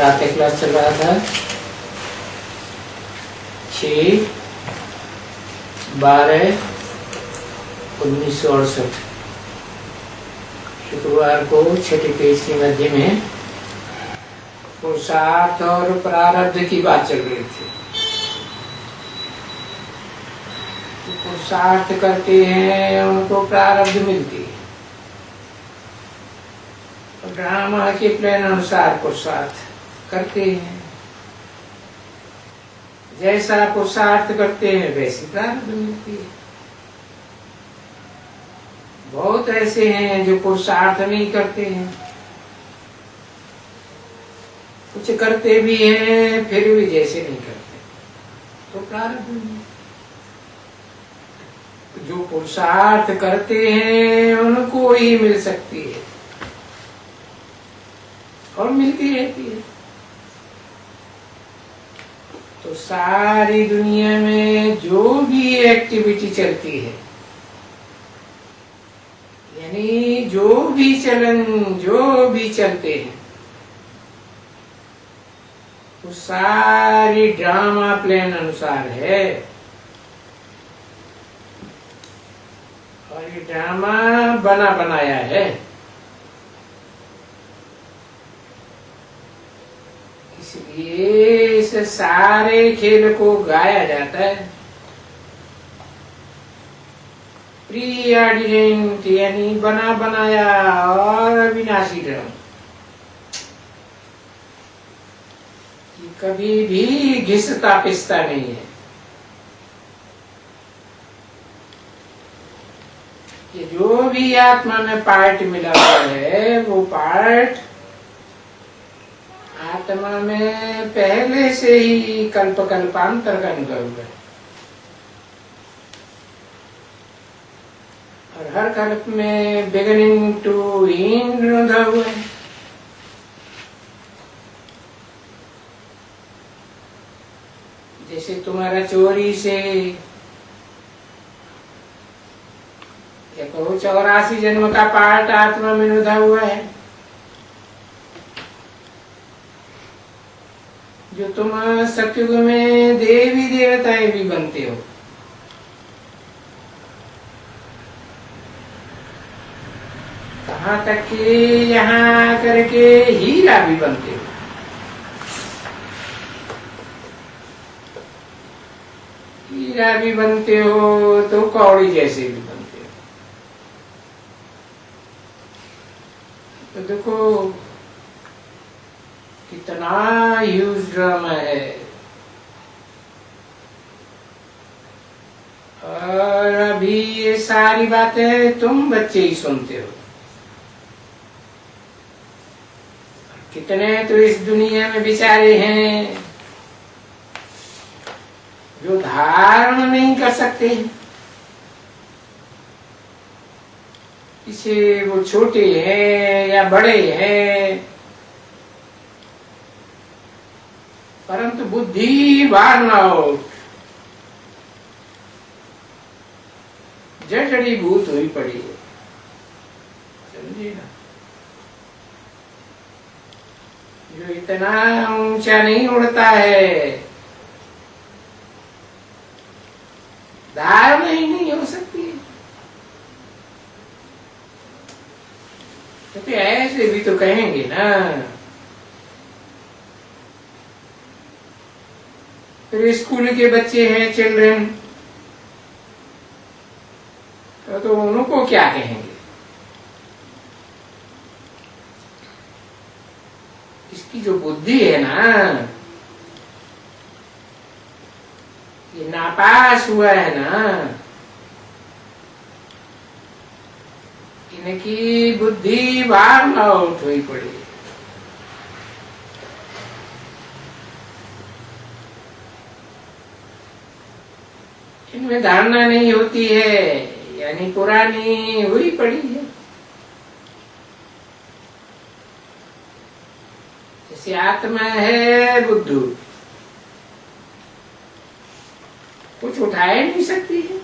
Karate class चल रहा था 6/12/1968 शुक्रवार को छठी पेज के मध्य में पुरुषार्थ और प्रारब्ध की बात चल रही थी। पुरुषार्थ करते हैं उनको प्रारब्ध मिलती है, ड्रामा के प्लान अनुसार पुरुषार्थ करते हैं, जैसा पुरुषार्थ करते हैं वैसी प्रारब्ध मिलती है। बहुत ऐसे हैं जो पुरुषार्थ नहीं करते हैं, कुछ करते भी हैं फिर भी जैसे नहीं करते, तो प्रारब्ध नहीं। जो पुरुषार्थ करते हैं उनको ही मिल सकती है और मिलती रहती है। तो सारी दुनिया में जो भी एक्टिविटी चलती है, यानी जो भी चलन जो भी चलते हैं, वो सारी ड्रामा प्लान अनुसार है। और ये ड्रामा बना बनाया है। इसलिए इस सारे खेल को गाया जाता है प्री ऑर्डिनेंट, यानी बना बनाया और अविनाशी ड्रामा। कभी भी घिसता पिसता नहीं है। ये जो भी आत्मा में पार्ट मिला हुआ है, वो पार्ट आत्मा में पहले से ही कल्प कल्पांतर का अनुभव है। और हर कल्प में बिगिनिंग टू एंड अनुभव है। जैसे तुम्हारा चोरी से या कहो 84 जन्म का पार्ट आत्मा में उधा हुआ है, जो तुम सतयुग में देवी देवताएं भी बनते हो। कहाँ तक कि यहाँ करके हीरा भी बनते हो। हीरा भी बनते हो तो कौड़ी जैसे भी बनते हो। तो देखो कितना ह्यूज ड्रामा है। और अभी ये सारी बातें तुम बच्चे ही सुनते हो। कितने तो इस दुनिया में बेचारे हैं जो धारण नहीं कर सकते, इसे वो छोटे हैं या बड़े हैं, परंतु बुद्धि वारनाउट जड़ीभूत हुई पड़ी है। समझे ना? जो इतना ऊंचा नहीं उड़ता है, धारणा ही नहीं हो सकती। तो ऐसे भी तो कहेंगे ना। फिर स्कूल के बच्चे हैं, चिल्ड्रन, तो उनको क्या कहेंगे? इसकी जो बुद्धि है ना, ये नापास हुआ है ना, इनकी बुद्धि वार्न आउट हुई पड़ी। इनमें धारणा नहीं होती है, यानी पुरानी हुई पड़ी है। जैसे आत्मा है बुद्धू, कुछ उठाए नहीं सकती है,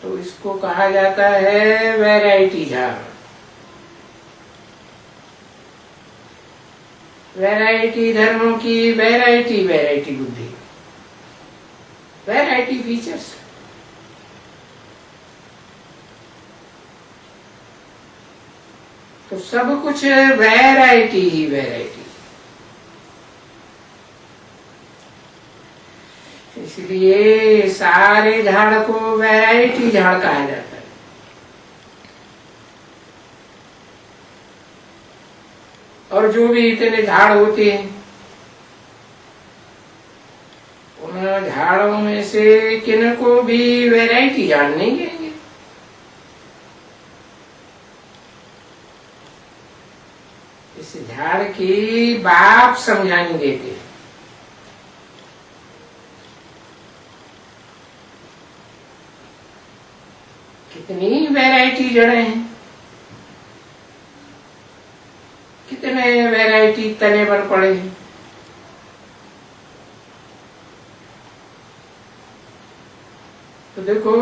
तो इसको कहा जाता है वैरायटी झाड़। वैरायटी धर्मों की वैरायटी वैरायटी बुद्धि, वैरायटी फीचर्स। तो सब कुछ वैरायटी ही वैरायटी। इसलिए सारे झाड़ को वैरायटी झाड़ कहा जाता है। और जो भी इतने झाड़ होते हैं, उन झाड़ों में से किन को भी वैरायटी झाड़ नहीं कहेंगे। इस झाड़ की बाप समझानी देते हैं। कितनी वैरायटी जड़ें हैं, कितने वैरायटी तने बन पड़े हैं। तो देखो,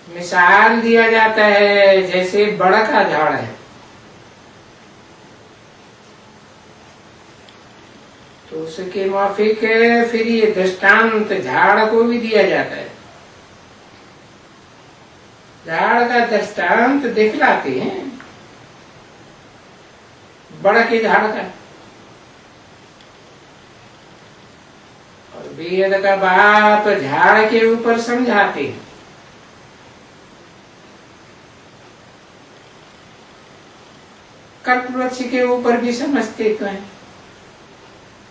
मिसाल दिया जाता है, जैसे बड़ का झाड़ है, तो उसके माफिक फिर ये दृष्टांत झाड़ को भी दिया जाता है। झाड़ का दृष्टांत दिखलाते हैं बड़ के झाड़ का। और वेद का बाप झाड़ के ऊपर समझाते हैं। कल्प वृक्ष के ऊपर भी समझते तो हैं,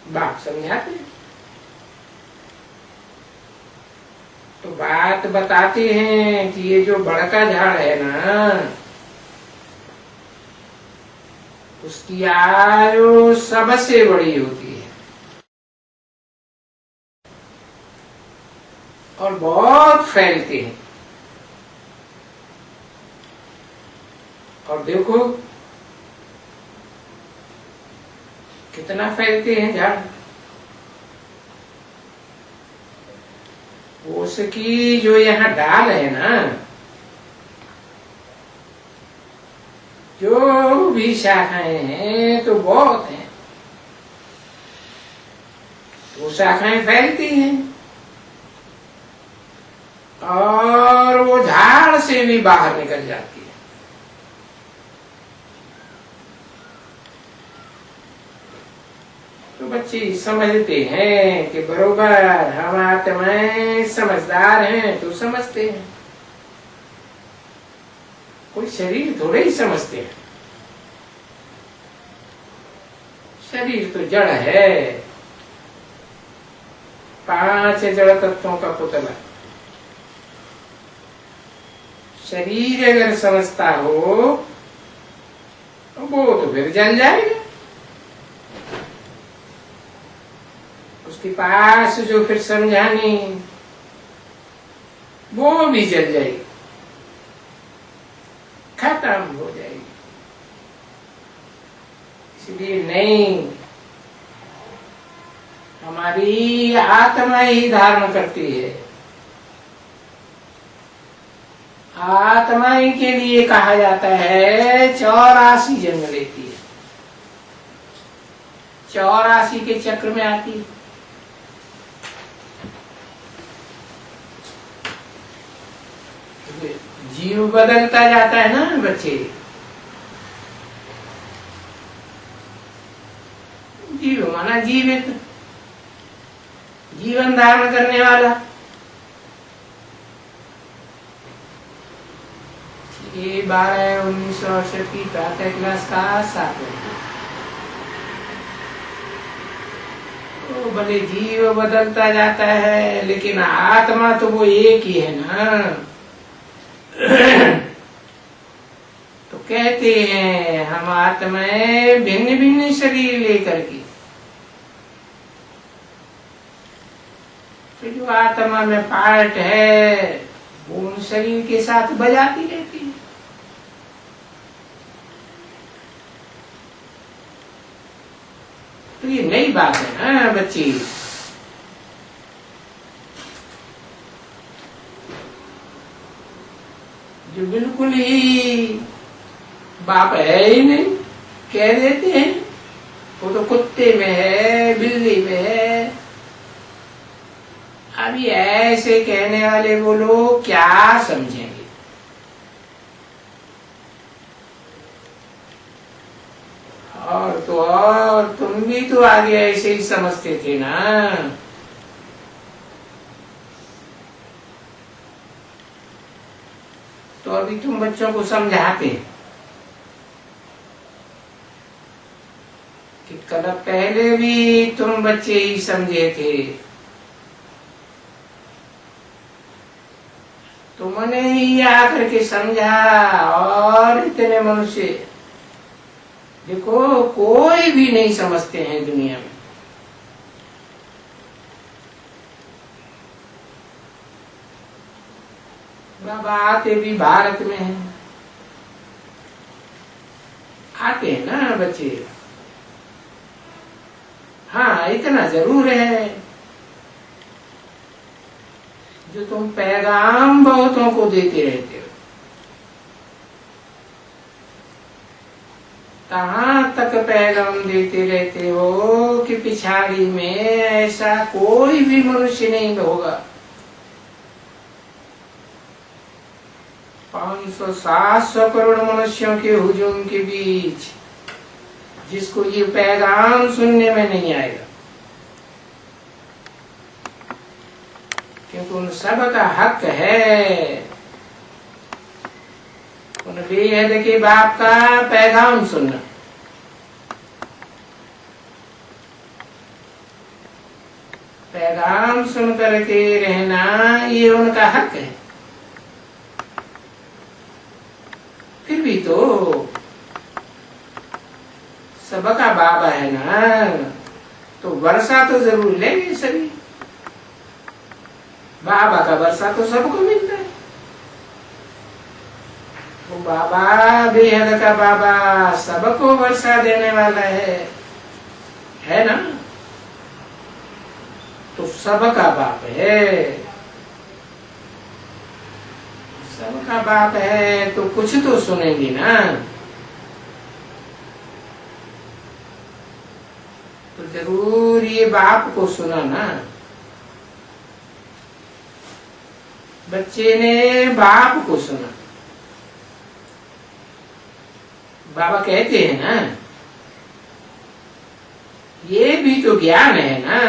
बाप समझाते हैं। तो बात बताते हैं कि ये जो बड़का झाड़ है ना, उसकी आयु सबसे बड़ी होती है और बहुत फैलते हैं। और देखो कितना फैलते हैं झाड़। उसकी जो यहाँ डाल है ना, जो भी शाखाएं हैं तो बहुत हैं, वो शाखाएं फैलती हैं और वो झाड़ से भी बाहर निकल जाती है। तो बच्चे समझते हैं कि बरोबर हम आत्माएं समझदार हैं तो समझते हैं, कोई शरीर थोड़े ही समझते हैं। शरीर तो जड़ है, 5 जड़ तत्वों का पुतला। शरीर अगर समझता हो तो वो तो फिर जल जाएगा। उसके पास जो फिर समझानी वो भी जल जाएगी, खत्म हो जाएगी। इसलिए नहीं, हमारी आत्मा ही धारण करती है। आत्मा ही के लिए कहा जाता है 84 जन्म लेती है, 84 के चक्र में आती है। जीव बदलता जाता है ना बच्चे, जीव माना जीवित, जीवन धारण करने वाला। ये 12-19 की प्रातः क्लास का साथ है। तो भले जीव बदलता जाता है, लेकिन आत्मा तो वो एक ही है ना। तो कहते हैं हम आत्माएं भिन्न भिन्न शरीर लेकर के, तो जो आत्मा में पार्ट है वो उन शरीर के साथ बजाती रहती है। तो ये नई बात है ना बच्ची। जो बिल्कुल ही बाप है ही नहीं, कह देते हैं वो तो कुत्ते में है, बिल्ली में है। अभी ऐसे कहने वाले वो लोग क्या समझेंगे? और तो और तुम भी तो आगे ऐसे ही समझते थे ना। तो अभी तुम बच्चों को समझाते कि कल पहले भी तुम बच्चे ही समझे थे, तुमने ही आकर के समझा। और इतने मनुष्य देखो कोई भी नहीं समझते हैं दुनिया में। बाबा आते भी भारत में हैं, आते हैं ना बच्चे। हाँ इतना जरूर है जो तुम पैगाम बहुतों को देते रहते हो, कहाँ तक पैगाम देते रहते हो कि पिछाड़ी में ऐसा कोई भी मनुष्य नहीं होगा। 500-700 करोड़ मनुष्यों के हुजूम के बीच जिसको ये पैगाम सुनने में नहीं आएगा, क्योंकि उन सब का हक है उन बेहद के बाप का पैगाम सुनना। पैगाम सुन करके रहना ये उनका हक है। फिर भी तो सबका बाबा है ना, तो वर्षा तो जरूर लेंगे सभी। बाबा का वर्षा तो सबको मिलता है। वो बाबा बेहद का बाबा सबको वर्षा देने वाला है ना। तो सबका बाप है, सबका बाप है तो कुछ तो सुनेंगे ना। तो जरूर ये बाप को सुना ना। बच्चे ने बाप को सुना। बाबा कहते हैं ना ये भी तो ज्ञान है ना।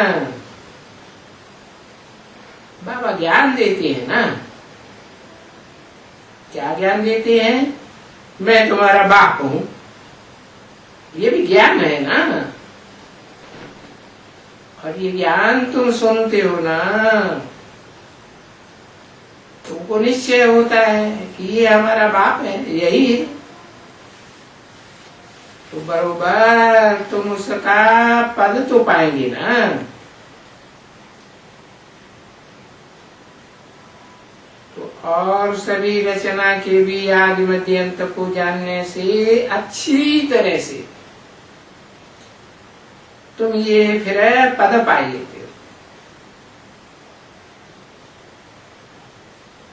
बाबा ज्ञान देते हैं ना। क्या ज्ञान देते हैं? मैं तुम्हारा बाप हूं, ये भी ज्ञान है ना। और ये ज्ञान तुम सुनते हो ना, तुमको निश्चय होता है कि ये हमारा बाप है, यही है। तो बरोबर तुम उसका पद तो पाएंगे ना। तो और सभी रचना के भी आदि मध्य अंत को जानने से अच्छी तरह से तुम ये फिर पद पाई लेते हो।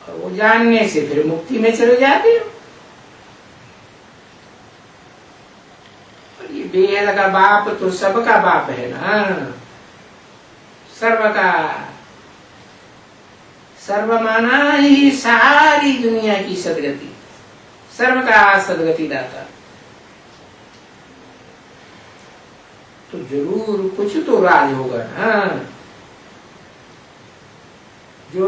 और वो जानने से फिर मुक्ति में चले जाते हो। और ये बेहद का बाप तो सबका बाप है ना, सर्व का। सर्व माना ही सारी दुनिया की सदगति, सर्व का सदगति दाता। तो जरूर कुछ तो राज होगा ना, जो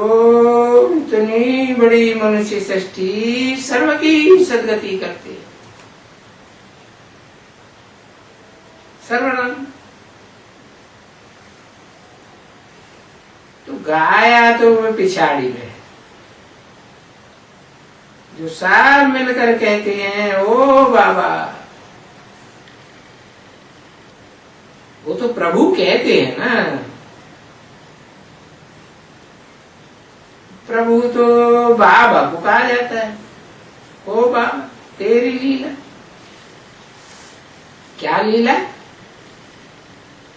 इतनी बड़ी मनुष्य सृष्टि सर्व की सदगति करते। सर्वनाम तो गाया तो वो पिछाड़ी में, जो सब मिलकर कहते हैं ओ बाबा, वो तो प्रभु कहते हैं ना। प्रभु तो बाबा को कहा जाता है, ओ बाबा तेरी लीला। क्या लीला?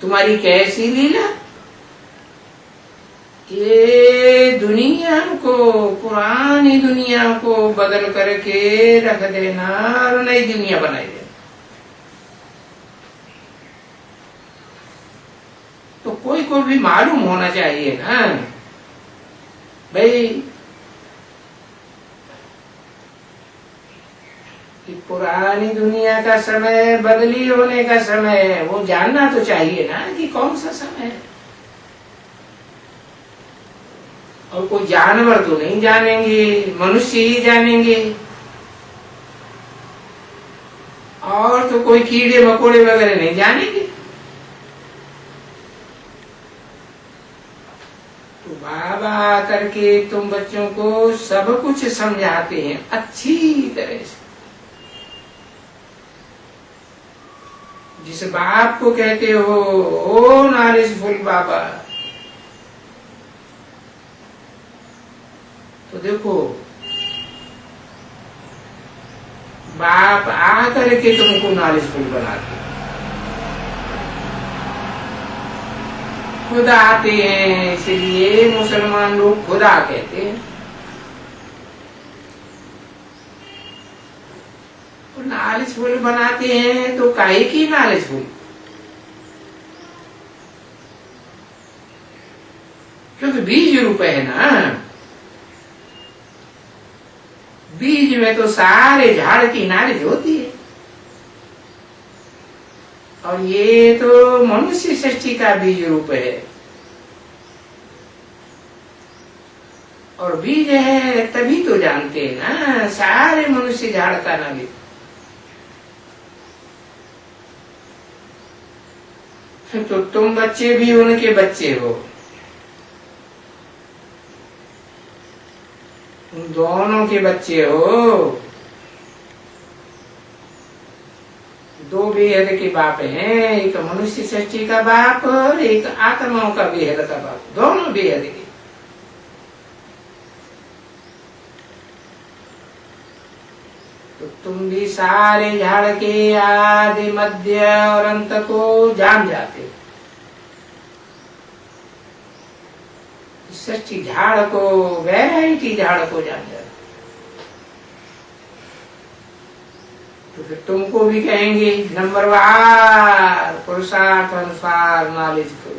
तुम्हारी कैसी लीला? ये दुनिया को, पुरानी दुनिया को बदल करके रख देना और नई दुनिया बनाई देना। तो कोई को भी मालूम होना चाहिए ना भाई कि पुरानी दुनिया का समय बदली होने का समय है। वो जानना तो चाहिए ना कि कौन सा समय है। और कोई जानवर तो नहीं जानेंगे, मनुष्य ही जानेंगे। और तो कोई कीड़े मकोड़े वगैरह नहीं जानेंगे। तो बाबा करके तुम बच्चों को सब कुछ समझाते हैं अच्छी तरह से। जिस बाप को कहते हो ओ नॉलेजफुल बाबा, तो देखो बाप आकर के तुमको नॉलेजफुल बनाते, खुद आते हैं। इसलिए मुसलमान लोग खुदा कहते हैं। नॉलेजफुल बनाते हैं तो काहे की नॉलेजफुल? क्योंकि बीज रूप है ना। बीज में तो सारे झाड़ की नॉलेज होती है। और ये तो मनुष्य सृष्टि का बीज रूप है। और बीज है तभी तो जानते हैं ना सारे मनुष्य झाड़ का नॉलेज। तो तुम बच्चे भी उनके बच्चे हो। तुम दोनों के बच्चे हो। दो बेहद के बाप हैं, एक मनुष्य सृष्टि का बाप और एक आत्माओं का बेहद का बाप। दोनों बेहद के। तो तुम भी सारे झाड़ के आदि मध्य और अंत को जान जाते हो। सच्ची झाड़ को, वैरायटी झाड़ को जान जाते। तो फिर तुमको भी कहेंगे नंबरवार पुरुषार्थ अनुसार नॉलेज को।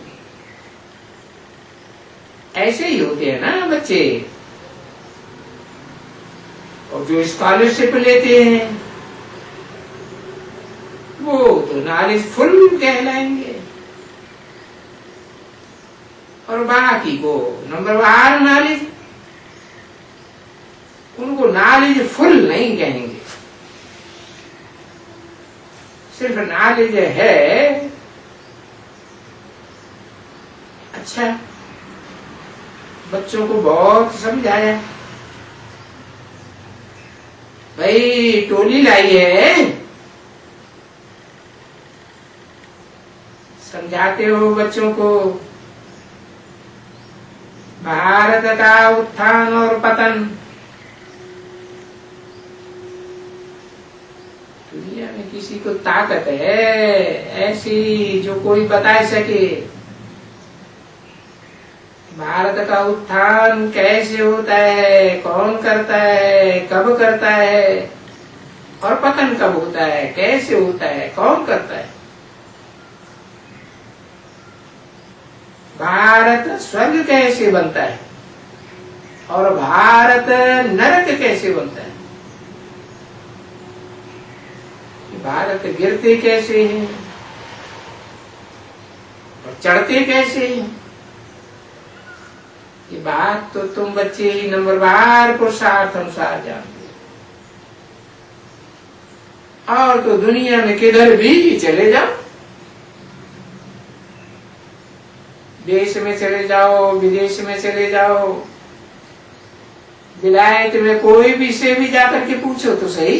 ऐसे ही होते हैं ना बच्चे। और जो स्कॉलरशिप लेते हैं वो तो नॉलेज फुल कहलाएंगे। और बाकी को नंबरवार नॉलेज, उनको नॉलेज फुल नहीं कहेंगे। सिर्फ नॉलेज है। अच्छा, बच्चों को बहुत समझाया भाई, टोली लाई है, समझाते हो बच्चों को भारत का उत्थान और पतन। दुनिया में किसी को ताकत है ऐसी जो कोई बता सके भारत का उत्थान कैसे होता है, कौन करता है, कब करता है, और पतन कब होता है, कैसे होता है, कौन करता है। भारत स्वर्ग कैसे बनता है और भारत नरक कैसे बनता है। भारत गिरते कैसे हैं और चढ़ते कैसे हैं। ये बात तो तुम बच्चे ही नंबरवार पुरुषार्थ अनुसार जानते हो। और तो दुनिया में किधर भी चले जाओ, देश में चले जाओ, विदेश में चले जाओ, विलायत में कोई भी से भी जाकर के पूछो तो सही,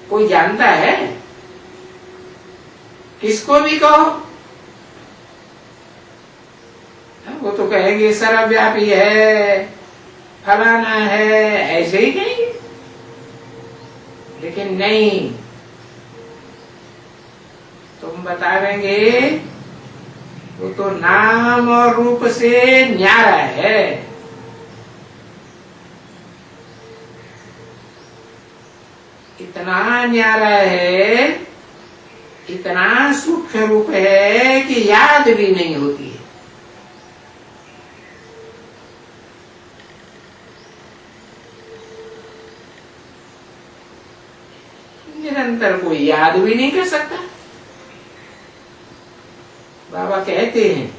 कोई जानता है? किसको भी कहो वो तो कहेंगे सर्वव्यापी है, फलाना है, ऐसे ही कहेंगे। लेकिन नहीं, तुम बता देंगे वो तो नाम और रूप से न्यारा है। इतना न्यारा है, इतना सूक्ष्म रूप है कि की याद भी नहीं होती है। निरंतर कोई याद भी नहीं कर सकता। बाबा कहते हैं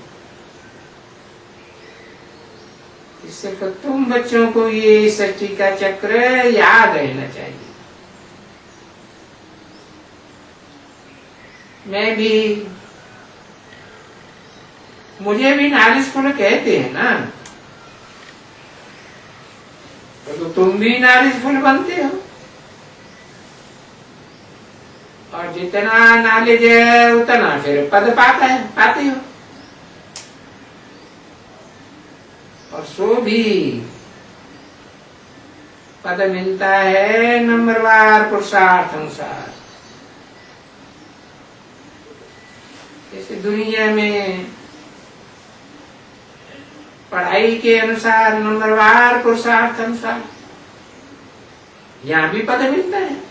सिर्फ तुम बच्चों को ये सृष्टि का चक्र याद रहना चाहिए। मैं भी, मुझे भी नालिशफुल कहते हैं ना, तो तुम भी नालिशफुल बनते हो। और जितना नॉलेज है उतना फिर पद पाते हो। और सो भी पद मिलता है नंबरवार पुरुषार्थ अनुसार। जैसे दुनिया में पढ़ाई के अनुसार नंबरवार पुरुषार्थ अनुसार यहाँ भी पद मिलता है।